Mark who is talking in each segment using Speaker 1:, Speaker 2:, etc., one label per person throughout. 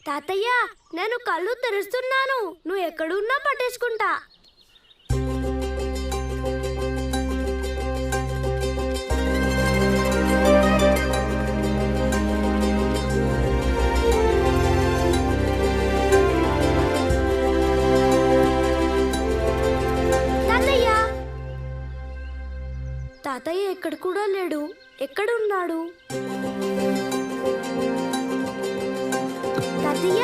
Speaker 1: తాతయ్య నేను కళ్ళు తెరుస్తున్నాను, నువ్వు ఎక్కడున్నా పట్టేసుకుంటా. తాతయ్య తాతయ్య ఎక్కడ కూడా లేడు, ఎక్కడున్నాడు తాతయ్య?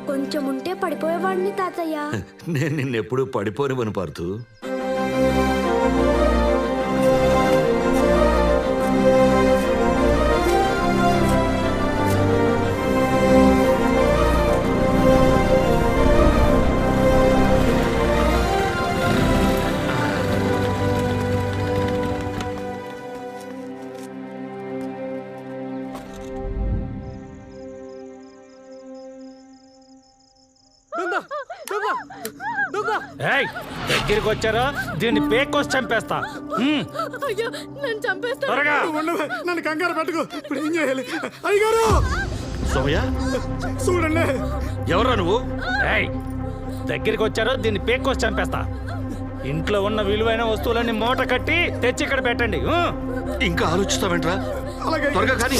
Speaker 1: కొంచెం ఉంటే పడిపోయేవాడిని తాతయ్య.
Speaker 2: నేను నిన్నెప్పుడు పడిపోనివను పార్థు.
Speaker 3: దగ్గరికి వచ్చారా దీన్ని పేక్కోసి చంపేస్తా. త్వరగా
Speaker 4: నన్ను కంగారు పెట్టుకో. ఇప్పుడు ఏం చేయాలి అయ్యగారు?
Speaker 2: సోమయ్య
Speaker 4: చూడండి.
Speaker 2: ఎవరా నువ్వు?
Speaker 3: దగ్గరికి వచ్చారో దీన్ని పేక్కోసి చంపేస్తా. ఇంట్లో ఉన్న విలువైన వస్తువులన్నీ మూట కట్టి తెచ్చి ఇక్కడ పెట్టండి.
Speaker 2: ఇంకా ఆలోచిస్తావేంట్రా?
Speaker 4: అలాగే
Speaker 2: త్వరగా కానీ.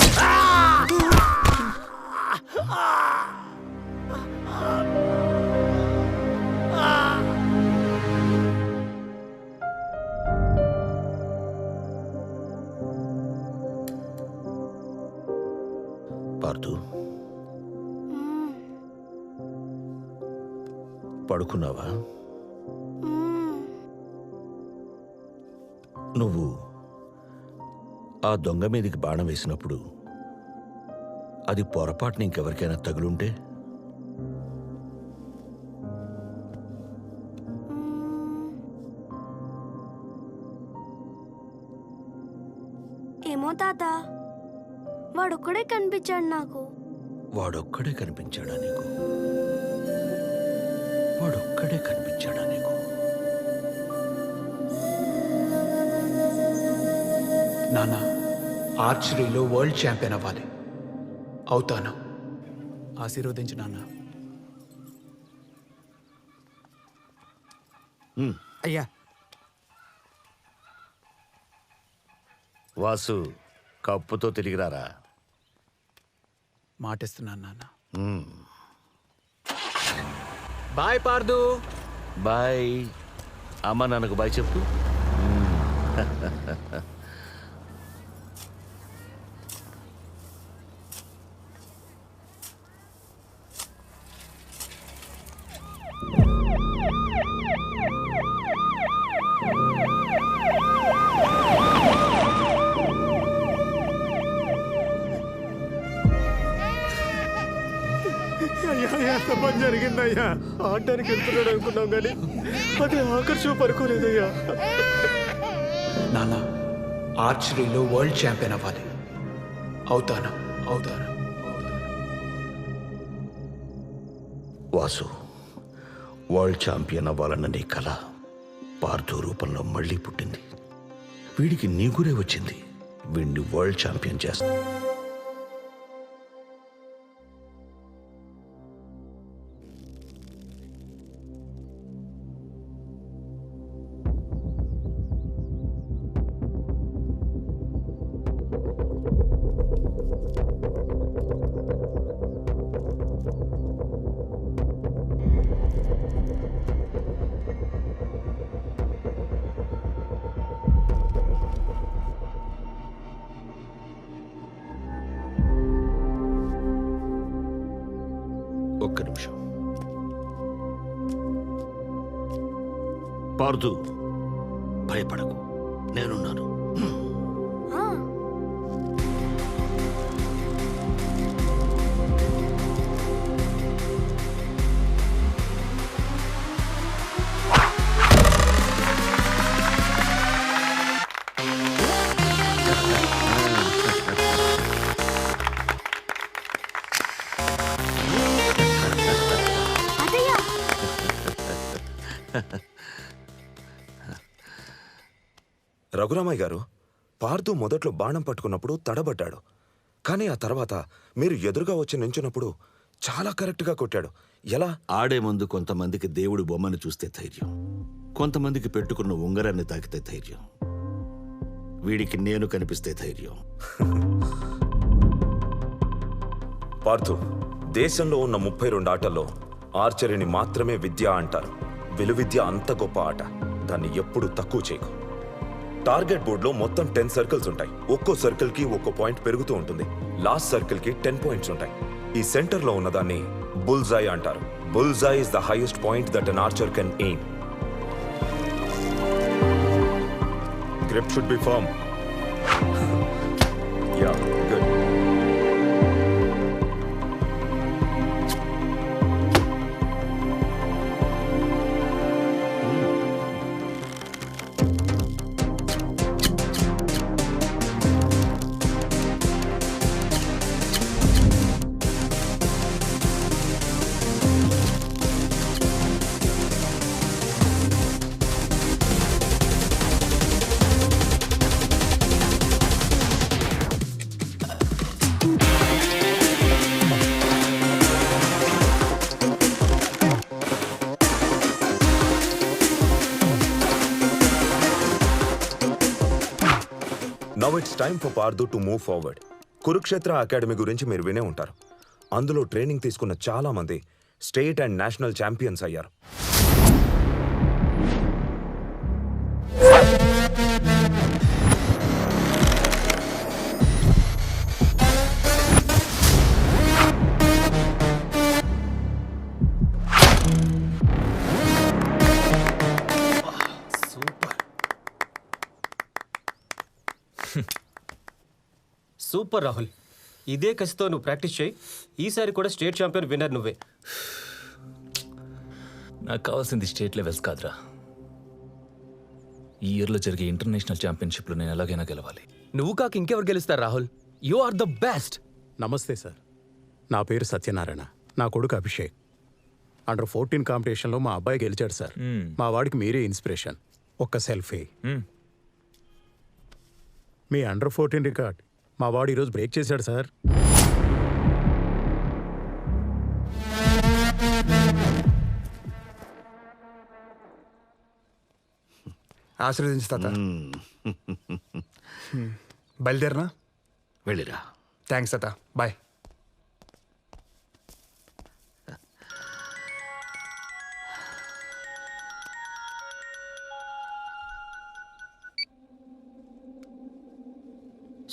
Speaker 2: పార్థు, పడుకున్నావా? నువ్వు ఆ దొంగ మీదికి బాణం వేసినప్పుడు అది పొరపాటున ఇంకెవరికైనా తగులుంటే?
Speaker 1: ఏమో తాత, వాడొక్కడే కనిపించాడు నాకు.
Speaker 2: వాడొక్కడే కనిపించాడా నీకు? వాడొక్కడే కనిపించాడా నీకు?
Speaker 4: నాన్న, ఆర్చరీలో వరల్డ్ ఛాంపియన్ అవ్వాలి. అవుతాను. ఆశీర్వదించు నాన్న.
Speaker 5: అయ్యా.
Speaker 2: వాసు, కప్పుతో తిరిగిరారా.
Speaker 4: మాటిస్తున్నాను నాన్న.
Speaker 5: బాయ్ పార్దు.
Speaker 2: బాయ్. అమ్మ నాన్నకు బాయ్ చెప్పు.
Speaker 4: ఎంత పని జరిగిందయ్యా? ఆడడానికి వెళ్తున్నాడు అనుకున్నాం కానీ అది ఆకర్షణ పడుకోలేదయ్యా. నాన్న, ఆర్చరీలో వరల్డ్ ఛాంపియన్ అవ్వాలి. అవుతాను.
Speaker 2: వాసు, వరల్డ్ ఛాంపియన్ అవ్వాలన్న నీ కళ పార్థు రూపంలో మళ్ళీ పుట్టింది. వీడికి నీ గురే వచ్చింది. వీడిని వరల్డ్ ఛాంపియన్ చేస్తా. ఒక్క నిమిషం. పార్థు, భయపడకు, నేనున్నాను.
Speaker 6: రఘురామయ్య గారు, పార్థు మొదట్లో బాణం పట్టుకున్నప్పుడు తడబడ్డాడు. కానీ ఆ తర్వాత మీరు ఎదురుగా వచ్చి నించున్నప్పుడు చాలా కరెక్ట్గా కొట్టాడు. ఎలా?
Speaker 2: ఆడే ముందు కొంతమందికి దేవుడి బొమ్మను చూస్తే ధైర్యం, కొంతమందికి పెట్టుకున్న ఉంగరాన్ని తాకితే ధైర్యం. వీడికి నేను కనిపిస్తే ధైర్యం.
Speaker 6: పార్థు, దేశంలో ఉన్న 32 ఆటల్లో ఆర్చరీని మాత్రమే విద్య అంటారు. విలువిద్య అంత గొప్ప ఆట. దాన్ని ఎప్పుడూ తక్కువ చేయకు. టార్గెట్ బోర్డులో మొత్తం 10 సర్కిల్స్ ఉంటాయి. ఒక్కో సర్కిల్ కి ఒక్కో పాయింట్ పెరుగుతూ ఉంటుంది. లాస్ట్ సర్కిల్ కి 10 పాయింట్స్ ఉంటాయి. ఈ సెంటర్ లో ఉన్నదాన్ని బుల్జాయ్ అంటారు. Bullseye is the highest point that an archer can aim. Grip should be firm. Yeah, good. Now it's time for Parthu to move forward. Kurukshetra academy గురించి మీరు వినే ఉంటారు. అందులో ట్రైనింగ్ తీసుకున్న చాలా మంది స్టేట్ అండ్ నేషనల్ ఛాంపియన్స్ అయ్యారు.
Speaker 7: సూపర్ రాహుల్, ఇదే కసితో నువ్వు ప్రాక్టీస్ చేయి. ఈసారి కూడా స్టేట్ ఛాంపియన్ విన్నర్ నువ్వే.
Speaker 8: నాకు కావాల్సింది స్టేట్ లెవెల్స్ కాదురా, ఈ ఇయర్లో జరిగే ఇంటర్నేషనల్ ఛాంపియన్షిప్లో నేను ఎలాగైనా గెలవాలి.
Speaker 5: నువ్వు కాక ఇంకెవరు గెలుస్తారు Rahul? You are the best.
Speaker 4: నమస్తే సార్, నా పేరు సత్యనారాయణ. నా కొడుకు అభిషేక్. అండర్ 14 కాంపిటీషన్లో మా అబ్బాయి గెలిచాడు సార్. మా వాడికి మీరే ఇన్స్పిరేషన్. ఒక్క సెల్ఫీ. మీ అండర్ 14 రికార్డ్ మా వాడు ఈరోజు బ్రేక్ చేశాడు సార్.
Speaker 9: ఆశీర్వదించు తాత. బయలుదేరనా?
Speaker 2: వెళ్ళిరా.
Speaker 9: థ్యాంక్స్ తాత, బాయ్.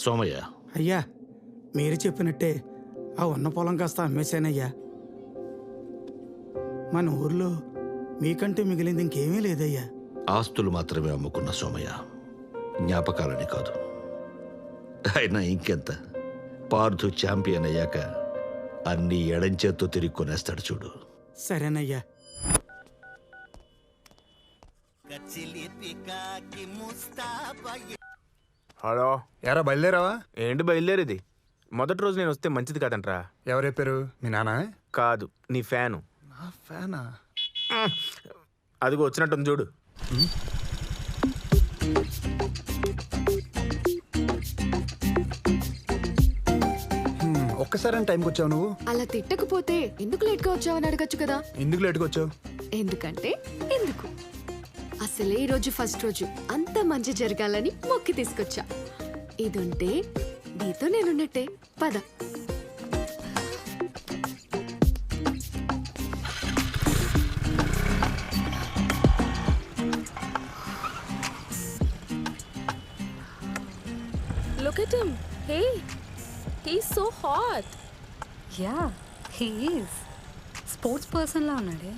Speaker 2: సోమయ్య,
Speaker 10: అయ్యా, మీరు చెప్పినట్టే ఆ ఉన్న పొలం కాస్త అమ్మేశానయ్యా. మన ఊర్లో మీకంటే మిగిలింది ఇంకేమీ లేదయ్యా.
Speaker 2: ఆస్తులు మాత్రమే అమ్ముకున్న సోమయ్య, జ్ఞాపకాలని కాదు. అయినా ఇంకెంత, పార్థు ఛాంపియన్ అయ్యాక అన్ని ఎడంచేత్తో తిరిగి కొనేస్తాడు చూడు.
Speaker 10: సరేనయ్యా.
Speaker 9: హలో, ఎరా బయలుదేరావా?
Speaker 5: ఏంటి బయలుదేరేది? మొదటి రోజు నేను వస్తే మంచిది కాదంట్రా.
Speaker 9: ఎవరు చెప్పారు? మీ నాన్న?
Speaker 5: కాదు, నీ ఫ్యాను.
Speaker 9: నా ఫ్యానా?
Speaker 5: అదిగో వచ్చినట్టుంది చూడు.
Speaker 9: ఒక్కసారి టైంకి వచ్చావు నువ్వు?
Speaker 11: అలా తిట్టకపోతే ఎందుకు లేట్గా వచ్చావని అడగచ్చు కదా.
Speaker 9: ఎందుకు లేట్గా వచ్చావు?
Speaker 11: ఎందుకంటే ఎందుకు, అసలే ఈ రోజు ఫస్ట్ రోజు, అంత మంచి జరగాలని మొక్కి తీసుకొచ్చా. ఇదుంటే నీతో నేనున్నట్టే. పద.
Speaker 1: Look at him. Hey, he's so hot.
Speaker 12: Yeah, he is. Sports person లా ఉన్నాడే.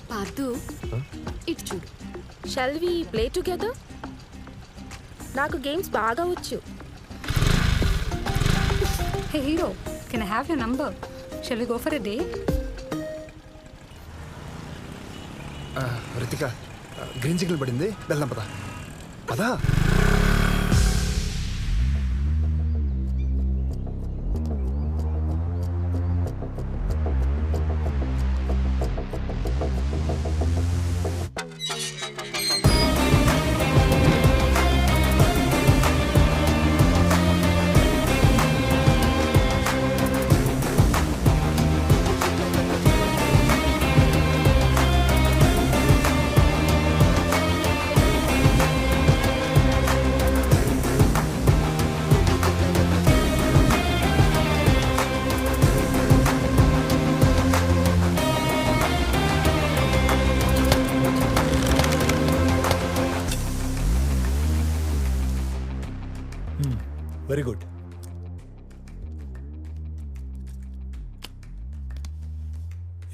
Speaker 11: పార్థు, ఇటు చూడు.
Speaker 1: Shall we play together? నాకు గేమ్స్ బాగా వచ్చు.
Speaker 12: Hey hero, can I have your number? Shall we go for a date?
Speaker 9: Ritika, green signal పడింది, వెళ్దాం పదా. పదా. Very good.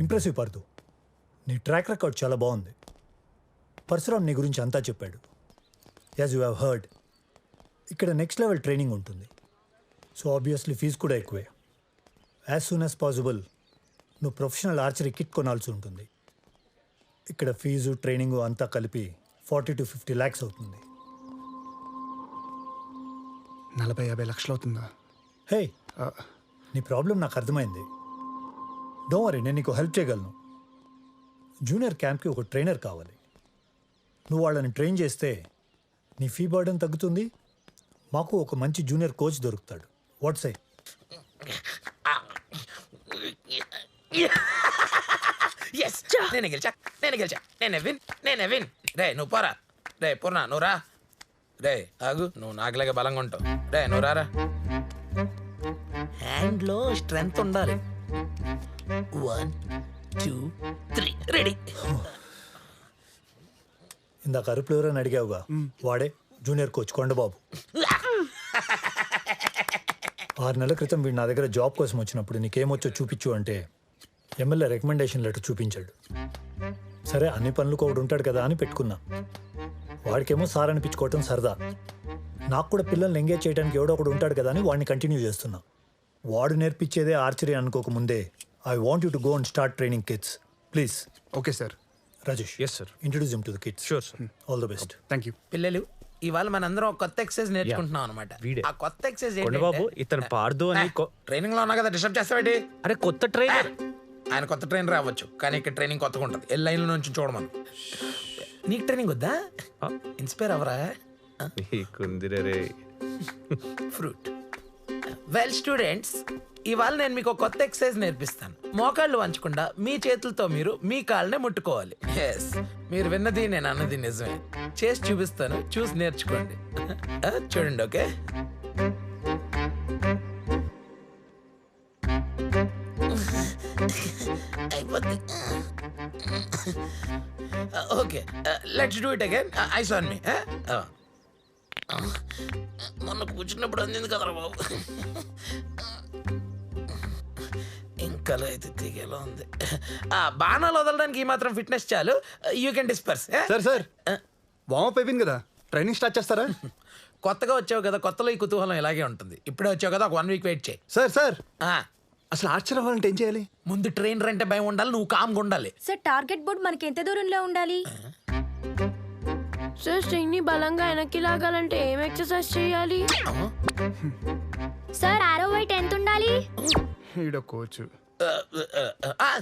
Speaker 9: ఇంప్రెసివ్ పార్థు. నీ ట్రాక్ రికార్డ్ చాలా బాగుంది. పరశురామ్ నీ గురించి అంతా చెప్పాడు. యాజ్ యూ హ్యావ్ హర్డ్, ఇక్కడ నెక్స్ట్ లెవెల్ ట్రైనింగ్ ఉంటుంది. సో ఆబ్వియస్లీ ఫీజు కూడా ఎక్కువే. యాజ్ సూన్ యాజ్ పాసిబుల్ నువ్వు ప్రొఫెషనల్ ఆర్చరీ కిట్ కొనాల్సి ఉంటుంది. ఇక్కడ ఫీజు ట్రైనింగు అంతా కలిపి 40 to 50 lakhs అవుతుంది.
Speaker 10: 40-50 లక్షలు అవుతుందా?
Speaker 9: హే, నీ ప్రాబ్లం నాకు అర్థమైంది. డోంట్ వరీ, నేను నీకు హెల్ప్ చేయగలను. జూనియర్ క్యాంప్కి ఒక ట్రైనర్ కావాలి. నువ్వు వాళ్ళని ట్రైన్ చేస్తే నీ ఫీ బర్డన్ తగ్గుతుంది, మాకు ఒక మంచి జూనియర్ కోచ్ దొరుకుతాడు. What's I?
Speaker 5: నేనే గెలిచా. నేనే విన్. రే నువ్వు పోరా. రే పూర్ణ నువ్వు రా. రే ఆగు, నువ్వు నాకులాగే బలంగా ఉంటావు. రే నువ్వు రారా. హ్యాండ్లో స్ట్రెంగ్త్ ఉండాలి. 1 2 3 రెడీ.
Speaker 9: ఇందాక అరుపులు ఎవరైనా అడిగావుగా, వాడే జూనియర్ కోచ్ కొండబాబు. 6 నెలల క్రితం వీడు నా దగ్గర జాబ్ కోసం వచ్చినప్పుడు నీకేమొచ్చో చూపించు అంటే ఎమ్మెల్యే రికమెండేషన్ లెటర్ చూపించాడు. సరే, అన్ని పనులకు ఒకడు ఉంటాడు కదా అని పెట్టుకున్నా. వాడికేమో సార్ అనిపించుకోవటం సరదా. నాకు కూడా పిల్లల్ని ఎంగేజ్ చేయడానికి ఎవడో ఒకడు ఉంటాడు కదా అని వాడిని కంటిన్యూ చేస్తున్నా. వాడు నేర్పించేదే ఆర్చరీ అనుకోకముందే I want you to go and start training kids please.
Speaker 10: Okay sir.
Speaker 9: Rajesh,
Speaker 3: yes sir.
Speaker 9: Introduce him to the kids.
Speaker 3: Sure sir.
Speaker 9: All the best.
Speaker 10: Thank you.
Speaker 5: పిల్లలు, ఇవాళ మనందరం ఒక కొత్త ఎక్సర్సైజ్ నేర్చుకుంటున్నాం అనమాట.
Speaker 3: వీడే.
Speaker 5: ఆ కొత్త ఎక్సర్సైజ్
Speaker 3: కొండబాబు, ఇతను పార్దు అని
Speaker 5: ట్రైనింగ్ లో ఉన్నా కదా, డిస్టర్బ్ చేస్తావేంటి?
Speaker 3: అరే కొత్త ట్రైనర్.
Speaker 5: ఆయన కొత్త ట్రైనర్ అవ్వచ్చు, కానీ ఇక్కడ ట్రైనింగ్ కొత్తగా ఉంటుంది. ఏ లైన్లో నుంచి చూడమను. నీకు ట్రైనింగ్ వద్దా? ఇన్స్పైర్ అవరా? ఫ్రూట్. వెల్ స్టూడెంట్స్, ఇవాళ నేను మీకు ఒక కొత్త ఎక్సర్సైజ్ నేర్పిస్తాను. మోకాళ్ళు వంచకుండా మీ చేతులతో మీరు మీ కాళ్ళనే ముట్టుకోవాలి. ఎస్, మీరు విన్నది నేను అన్నది నిజమే. చేసి చూపిస్తాను, చూసి నేర్చుకోండి. చూడండి. ఓకే, అయిపోద్ది. Okay, let's do it again. Eyes on me. మొన్న కూర్చున్నప్పుడు అందింది కదరా బాబు. ఇంకా అయితే దిగేలా ఉంది. బాణాలు వదలడానికి ఈ మాత్రం ఫిట్నెస్ చాలు. You can disperse.
Speaker 10: Sir warm up అయిపోయింది కదా, ట్రైనింగ్ స్టార్ట్ చేస్తారా?
Speaker 5: కొత్తగా వచ్చావు కదా, కొత్తలో ఈ కుతూహలం ఇలాగే ఉంటుంది. ఇప్పుడే వచ్చావు కదా, ఒక 1 week వెయిట్ చేయి.
Speaker 10: సార్ అసలు ఆర్చర్ అవ్వాలంటే ఏం చేయాలి?
Speaker 5: ముందు ట్రైనర్ అంటే భయం ఉండాలి, నువ్వు కామ్గా ఉండాలి.
Speaker 1: సార్, టార్గెట్ బోర్డ్ మనకి ఎంత దూరంలో ఉండాలి? సార్, స్ట్రింగ్ ని బలంగా వెనక్కి లాగాలంటే ఏం ఎక్సర్సైజ్ చేయాలి? సార్, ఆరో వైట్ ఎంత ఉండాలి?
Speaker 10: ఈడ కోచ్.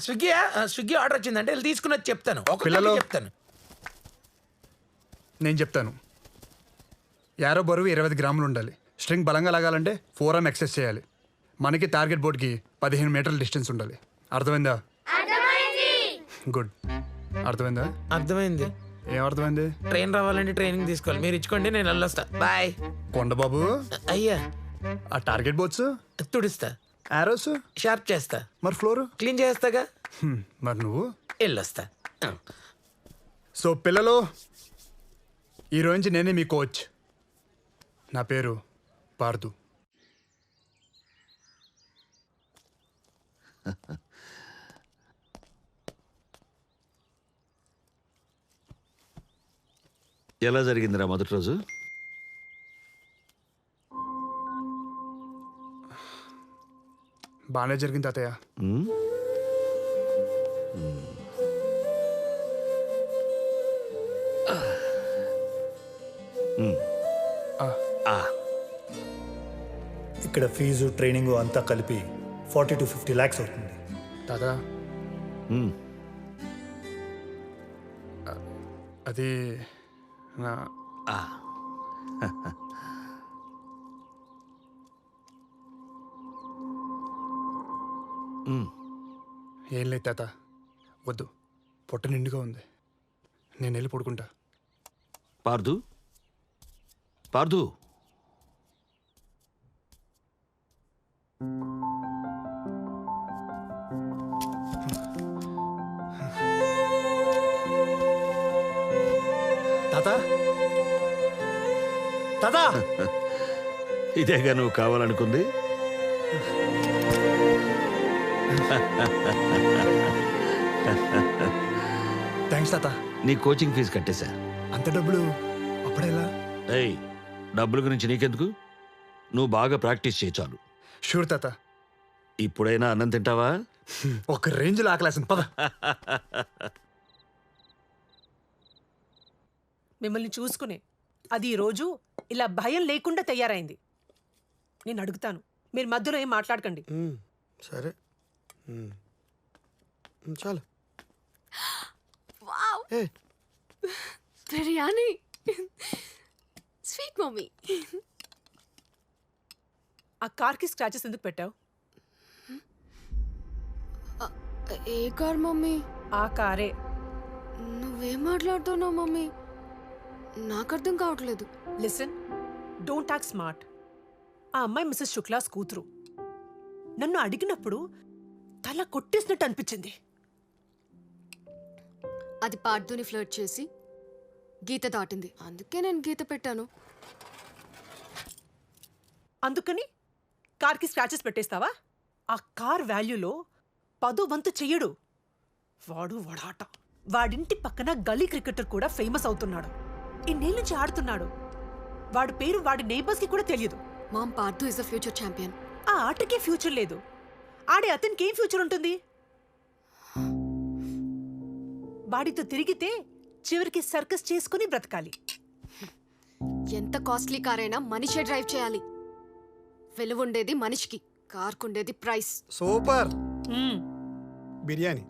Speaker 5: స్విగ్గీ ఆర్డర్ వచ్చిందంటే వెళ్ళి తీసుకుని వచ్చి చెప్తాను.
Speaker 10: పిల్లలు.
Speaker 5: చెప్తాను.
Speaker 10: నేను చెప్తాను. యారో బరువు 20 గ్రాములు ఉండాలి. స్ట్రింగ్ బలంగా లాగాలంటే 4 arm ఎక్సర్సైజ్ చేయాలి. మనకి టార్గెట్ బోర్డ్కి 15 మీటర్ల డిస్టెన్స్ ఉండాలి. అర్థమైందా? గుడ్. అర్థమైందా?
Speaker 5: అర్థమైంది.
Speaker 10: ఏం అర్థమైంది?
Speaker 5: ట్రైన్ రావాలంటే ట్రైనింగ్ తీసుకోవాలి. మీరు ఇచ్చుకోండి, నేను వెళ్ళొస్తా. బాయ్.
Speaker 10: కొండబాబు,
Speaker 5: అయ్యా
Speaker 10: ఆ టార్గెట్ బోర్డ్స్
Speaker 5: తుడుస్తా,
Speaker 10: యారోస్
Speaker 5: షార్ప్ చేస్తా,
Speaker 10: మరి ఫ్లోర్
Speaker 5: క్లీన్ చేస్తాగా.
Speaker 10: మరి నువ్వు
Speaker 5: వెళ్ళొస్తా.
Speaker 10: సో పిల్లలు, ఈరోజు నుంచి నేనే మీ కోచ్. నా పేరు పార్థు.
Speaker 2: ఎలా జరిగిందిరా మొదటి రోజు?
Speaker 10: బాగానే జరిగింది తాతయ్య.
Speaker 9: ఇక్కడ ఫీజు ట్రైనింగు అంతా కలిపి 40 to 50 lakhs అవుతుంది.
Speaker 10: తాత, అది నా ఏం లేదు తాత, వద్దు. పొట్ట నిండుగా ఉంది, నేను వెళ్ళి పడుకుంటా.
Speaker 2: పార్థు, పార్థు,
Speaker 9: తాత, తాత,
Speaker 2: ఇదేగా నువ్వు కావాలనుకుంది.
Speaker 10: థ్యాంక్స్ తాత.
Speaker 2: నీ కోచింగ్ ఫీజు కట్టేశా.
Speaker 10: అంత డబ్బులు అప్పుడేలా?
Speaker 2: ఏయ్, డబ్బుల గురించి నీకెందుకు? నువ్వు బాగా ప్రాక్టీస్ చేయి చాలు.
Speaker 10: షూర్ తాత.
Speaker 2: ఇప్పుడైనా అన్నం తింటావా?
Speaker 10: ఒక రేంజ్లో ఆకలేసింది, పద.
Speaker 13: మిమ్మల్ని చూసుకునే అది ఈరోజు ఇలా భయం లేకుండా తయారైంది. నేను అడుగుతాను, మీరు మధ్యలో ఏం మాట్లాడకండి.
Speaker 10: సరే చాలు.
Speaker 11: వావ్ బిర్యానీ. Sweet mummy.
Speaker 13: ఆ కార్కి స్క్రాచెస్ ఎందుకు పెట్టావు?
Speaker 11: ఏ కార్ మమ్మీ?
Speaker 13: ఆ కారే.
Speaker 11: నువ్వేం మాట్లాడుతున్నావు మమ్మీ? నాకు అర్థం కావట్లేదు.
Speaker 13: Listen, don't talk smart. ఆ అమ్మాయి మిస్సెస్ శుక్లాస్ కూతురు. నన్ను అడిగినప్పుడు తల కొట్టేసినట్టు అనిపించింది.
Speaker 11: అది పార్దుని ఫ్లర్ట్ చేసి గీత దాటింది, అందుకే నేను గీత పెట్టాను.
Speaker 13: అందుకని కార్కి స్క్రాచెస్ పెట్టేస్తావా? ఆ కార్ వాల్యూలో 10 వంతు చెయ్యడు. వాడు వడాట. వాడింటి పక్కన గల్లీ క్రికెటర్ కూడా ఫేమస్ అవుతున్నాడు. ఇన్నేళ్ళ నుంచి ఆడుతున్నాడు. వాడి పేరు వాడి నేబర్స్కి కూడా తెలియదు.
Speaker 11: Ma'am, Pardhu is a future champion.
Speaker 13: ఆ ఆటకే ఫ్యూచర్ లేదు. ఆడే అతనికి ఏం ఫ్యూచర్ ఉంటుంది? వాడితో తిరిగితే చివరికి సర్కస్ చేసుకుని బ్రతకాలి.
Speaker 11: ఎంత కాస్ట్లీ కార్ అయినా మనిషే డ్రైవ్ చేయాలి. విలువ ఉండేది మనిషికి, కార్కుండేది ప్రైస్.
Speaker 10: సూపర్. బిర్యానీ.